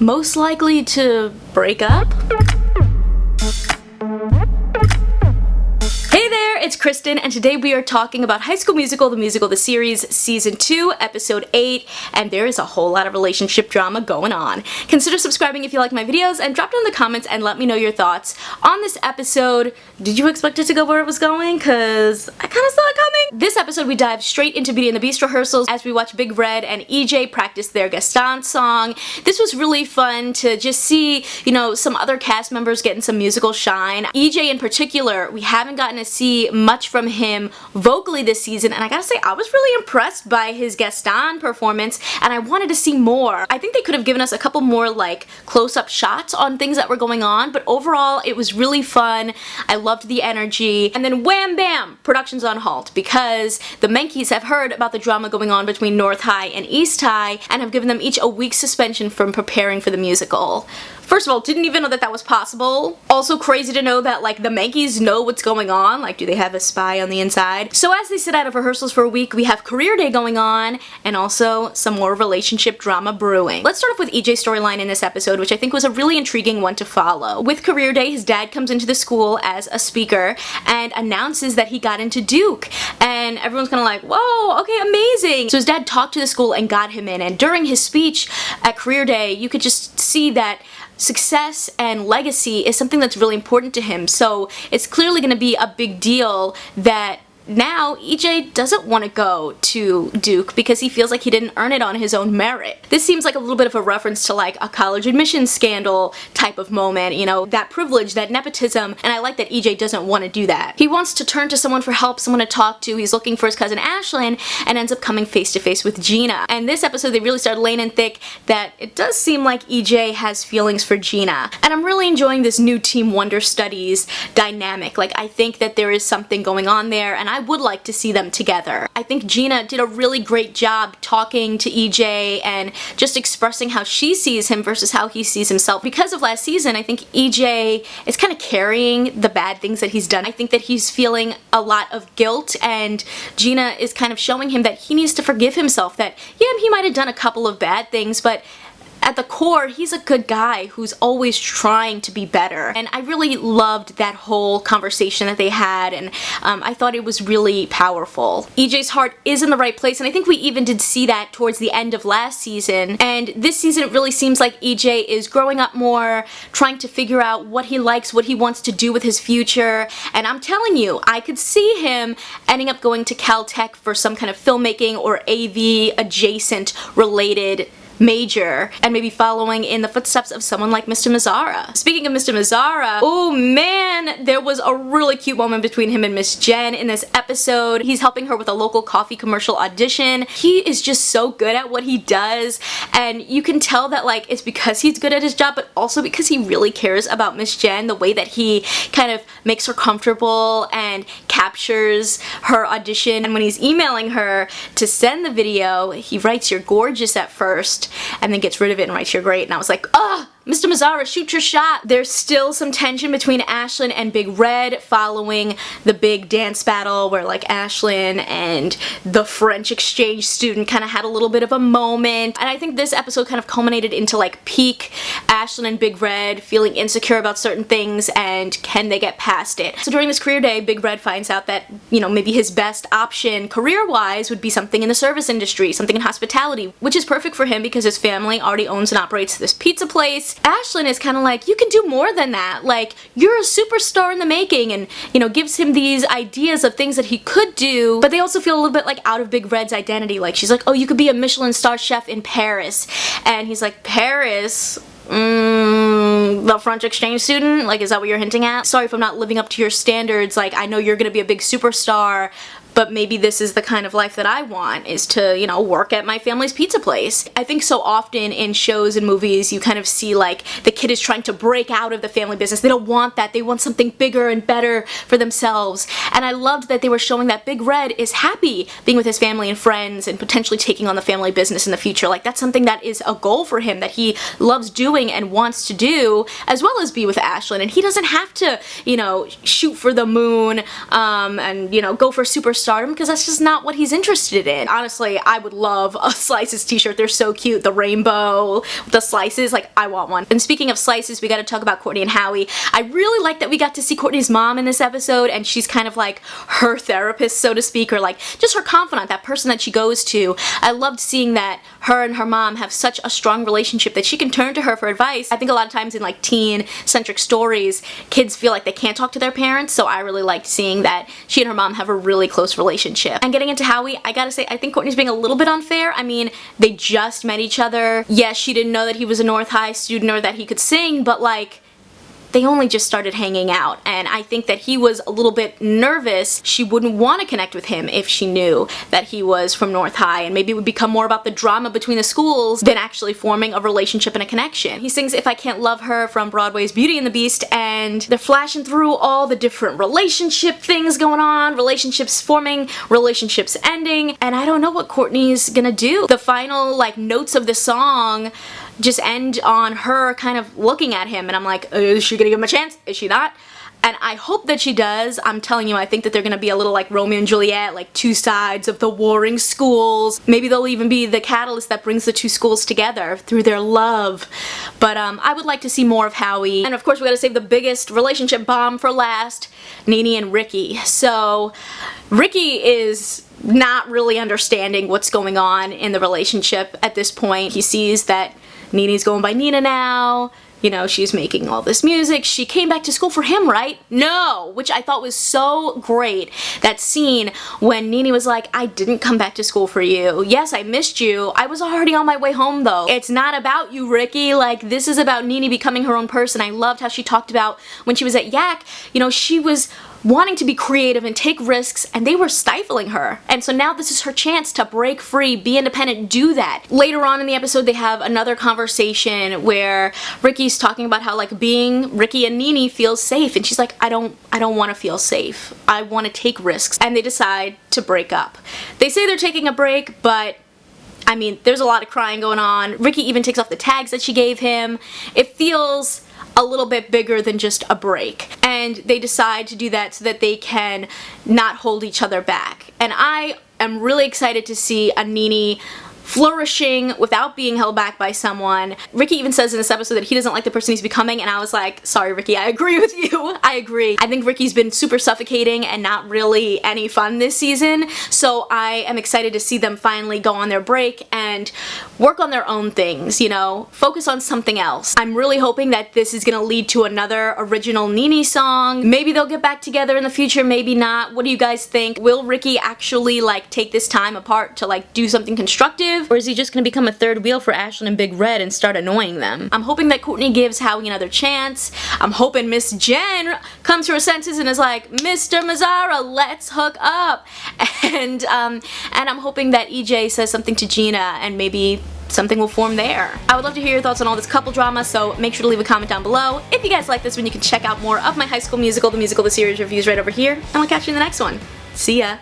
Most likely to break up? Hey there, it's Kristen, and today we are talking about High School Musical, the series, Season 2, Episode 8, and there is a whole lot of relationship drama going on. Consider subscribing if you like my videos, and drop down in the comments and let me know your thoughts on this episode. Did you expect it to go where it was going? Cause I kinda saw it coming. This episode we dive straight into Beauty and the Beast rehearsals as we watch Big Red and EJ practice their Gaston song. This was really fun to just see, you know, some other cast members getting some musical shine. EJ in particular, we haven't gotten to see much from him vocally this season, and I gotta say, I was really impressed by his Gaston performance, and I wanted to see more. I think they could have given us a couple more, like, close-up shots on things that were going on, but overall, it was really fun. I loved the energy. And then wham bam, production's on halt, because the Menkeys have heard about the drama going on between North High and East High, and have given them each a week's suspension from preparing for the musical. First of all, didn't even know that that was possible. Also crazy to know that, like, the Menkeys know what's going on. Like, do they have a spy on the inside? So as they sit out of rehearsals for a week, we have career day going on, and also some more relationship drama brewing. Let's start off with EJ's storyline in this episode, which I think was a really intriguing one to follow. With career day, his dad comes into the school as a speaker and announces that he got into Duke. And everyone's kind of like, whoa, okay, amazing. So his dad talked to the school and got him in, and during his speech at career day, you could just see that success and legacy is something that's really important to him. So it's clearly going to be a big deal that now EJ doesn't want to go to Duke because he feels like he didn't earn it on his own merit. This seems like a little bit of a reference to like a college admissions scandal type of moment, you know, that privilege, that nepotism, and I like that EJ doesn't want to do that. He wants to turn to someone for help, someone to talk to. He's looking for his cousin Ashlyn and ends up coming face to face with Gina. And this episode they really started laying in thick that it does seem like EJ has feelings for Gina. And I'm really enjoying this new Team Wonder Studies dynamic. Like, I think that there is something going on there, and I would like to see them together. I think Gina did a really great job talking to EJ and just expressing how she sees him versus how he sees himself. Because of last season, I think EJ is kind of carrying the bad things that he's done. I think that he's feeling a lot of guilt, and Gina is kind of showing him that he needs to forgive himself, that yeah, he might have done a couple of bad things, but at the core, he's a good guy who's always trying to be better. And I really loved that whole conversation that they had, and I thought it was really powerful. EJ's heart is in the right place, and I think we even did see that towards the end of last season. And this season, it really seems like EJ is growing up more, trying to figure out what he likes, what he wants to do with his future. And I'm telling you, I could see him ending up going to Caltech for some kind of filmmaking or AV adjacent related major, and maybe following in the footsteps of someone like Mr. Mazzara. Speaking of Mr. Mazzara, oh man, there was a really cute moment between him and Miss Jen in this episode. He's helping her with a local coffee commercial audition. He is just so good at what he does, and you can tell that like it's because he's good at his job, but also because he really cares about Miss Jen, the way that he kind of makes her comfortable and captures her audition. And when he's emailing her to send the video, he writes "You're gorgeous" at first, and then gets rid of it and writes "You're great," and I was like, ugh! Mr. Mazzara, shoot your shot! There's still some tension between Ashlyn and Big Red following the big dance battle where like Ashlyn and the French exchange student kind of had a little bit of a moment. And I think this episode kind of culminated into like peak Ashlyn and Big Red feeling insecure about certain things, and can they get past it? So during this career day, Big Red finds out that, you know, maybe his best option career-wise would be something in the service industry, something in hospitality, which is perfect for him because his family already owns and operates this pizza place. Ashlyn is kind of like, you can do more than that. Like, you're a superstar in the making, and, you know, gives him these ideas of things that he could do, but they also feel a little bit like out of Big Red's identity. Like, she's like, oh, you could be a Michelin star chef in Paris. And he's like, Paris? The French exchange student? Like, is that what you're hinting at? Sorry if I'm not living up to your standards. Like, I know you're gonna be a big superstar, but maybe this is the kind of life that I want, is to, you know, work at my family's pizza place. I think so often in shows and movies you kind of see like the kid is trying to break out of the family business. They don't want that. They want something bigger and better for themselves. And I loved that they were showing that Big Red is happy being with his family and friends and potentially taking on the family business in the future. Like, that's something that is a goal for him that he loves doing and wants to do, as well as be with Ashlyn. And he doesn't have to, you know, shoot for the moon and, you know, go for superstar stardom because that's just not what he's interested in. Honestly, I would love a Slices t-shirt. They're so cute. The rainbow, the slices, like I want one. And speaking of slices, we gotta talk about Courtney and Howie. I really like that we got to see Courtney's mom in this episode, and she's kind of like her therapist, so to speak, or like just her confidant, that person that she goes to. I loved seeing that her and her mom have such a strong relationship that she can turn to her for advice. I think a lot of times in like teen-centric stories, kids feel like they can't talk to their parents, so I really liked seeing that she and her mom have a really close relationship. And getting into Howie, I gotta say, I think Courtney's being a little bit unfair. I mean, they just met each other. Yes, she didn't know that he was a North High student or that he could sing, but like, they only just started hanging out, and I think that he was a little bit nervous. She wouldn't want to connect with him if she knew that he was from North High, and maybe it would become more about the drama between the schools than actually forming a relationship and a connection. He sings If I Can't Love Her from Broadway's Beauty and the Beast, and they're flashing through all the different relationship things going on, relationships forming, relationships ending, and I don't know what Courtney's gonna do. The final like notes of the song just end on her kind of looking at him, and I'm like, is she gonna give him a chance? Is she not? And I hope that she does. I'm telling you, I think that they're gonna be a little like Romeo and Juliet, like two sides of the warring schools. Maybe they'll even be the catalyst that brings the two schools together through their love. But I would like to see more of Howie. And of course, we gotta save the biggest relationship bomb for last, Nene and Ricky. So Ricky is not really understanding what's going on in the relationship at this point. He sees that Nene's going by Nina now. You know, she's making all this music. She came back to school for him, right? No! Which I thought was so great. That scene when Nene was like, I didn't come back to school for you. Yes, I missed you. I was already on my way home though. It's not about you, Ricky. Like, this is about Nene becoming her own person. I loved how she talked about when she was at Yak, you know, she was wanting to be creative and take risks, and they were stifling her. And so now this is her chance to break free, be independent, do that. Later on in the episode, they have another conversation where Ricky's talking about how like being Ricky and Nene feels safe, and she's like, I don't want to feel safe. I want to take risks. And they decide to break up. They say they're taking a break, but I mean, there's a lot of crying going on. Ricky even takes off the tags that she gave him. It feels a little bit bigger than just a break. And they decide to do that so that they can not hold each other back. And I am really excited to see a Nene flourishing without being held back by someone. Ricky even says in this episode that he doesn't like the person he's becoming, and I was like, sorry Ricky, I agree with you. I agree. I think Ricky's been super suffocating and not really any fun this season, so I am excited to see them finally go on their break and work on their own things, you know, focus on something else. I'm really hoping that this is gonna lead to another original Nene song. Maybe they'll get back together in the future, maybe not. What do you guys think? Will Ricky actually like take this time apart to like do something constructive? Or is he just gonna become a third wheel for Ashlyn and Big Red and start annoying them? I'm hoping that Courtney gives Howie another chance. I'm hoping Miss Jen comes to her senses and is like, Mr. Mazzara, let's hook up. And I'm hoping that EJ says something to Gina and maybe something will form there. I would love to hear your thoughts on all this couple drama, so make sure to leave a comment down below. If you guys like this one, you can check out more of my High School Musical, the musical, the series reviews right over here, and I'll catch you in the next one. See ya!